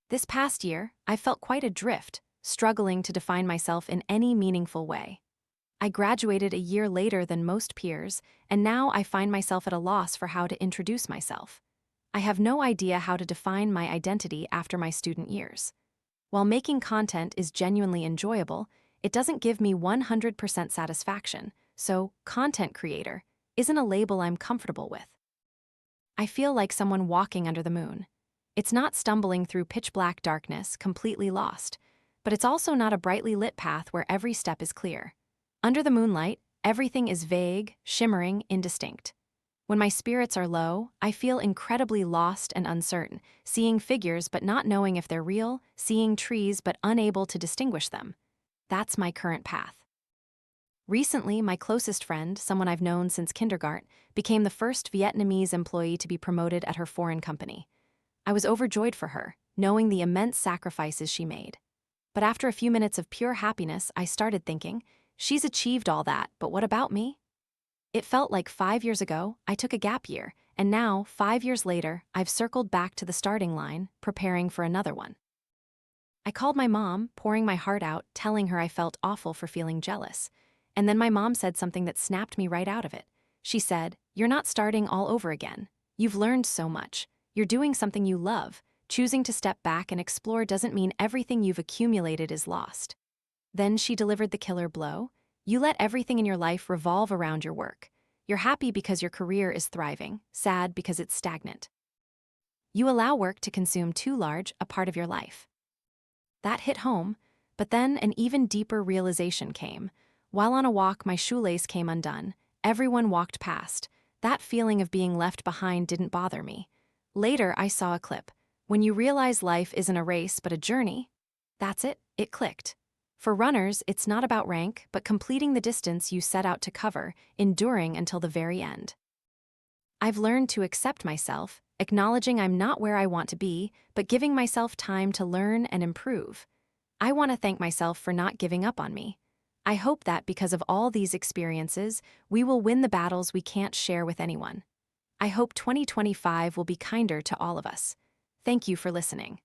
This past year, I felt quite adrift, struggling to define myself in any meaningful way. I graduated a year later than most peers, and now I find myself at a loss for how to introduce myself. I have no idea how to define my identity after my student years. While making content is genuinely enjoyable, it doesn't give me 100% satisfaction, so content creator isn't a label I'm comfortable with. I feel like someone walking under the moon. It's not stumbling through pitch-black darkness, completely lost, but it's also not a brightly lit path where every step is clear. Under the moonlight, everything is vague, shimmering, indistinct. When my spirits are low, I feel incredibly lost and uncertain, seeing figures but not knowing if they're real, seeing trees but unable to distinguish them. That's my current path. Recently, my closest friend, someone I've known since kindergarten, became the first Vietnamese employee to be promoted at her foreign company. I was overjoyed for her, knowing the immense sacrifices she made. But after a few minutes of pure happiness, I started thinking, she's achieved all that, but what about me? It felt like 5 years ago, I took a gap year, and now, 5 years later, I've circled back to the starting line, preparing for another one. I called my mom, pouring my heart out, telling her I felt awful for feeling jealous. And then my mom said something that snapped me right out of it. She said, "You're not starting all over again. You've learned so much. You're doing something you love. Choosing to step back and explore doesn't mean everything you've accumulated is lost." Then she delivered the killer blow. You let everything in your life revolve around your work. You're happy because your career is thriving, sad because it's stagnant. You allow work to consume too large a part of your life. That hit home, but then an even deeper realization came. While on a walk, my shoelace came undone. Everyone walked past. That feeling of being left behind didn't bother me. Later, I saw a clip. When you realize life isn't a race but a journey, that's it, it clicked. For runners, it's not about rank, but completing the distance you set out to cover, enduring until the very end. I've learned to accept myself, acknowledging I'm not where I want to be, but giving myself time to learn and improve. I want to thank myself for not giving up on me. I hope that because of all these experiences, we will win the battles we can't share with anyone. I hope 2025 will be kinder to all of us. Thank you for listening.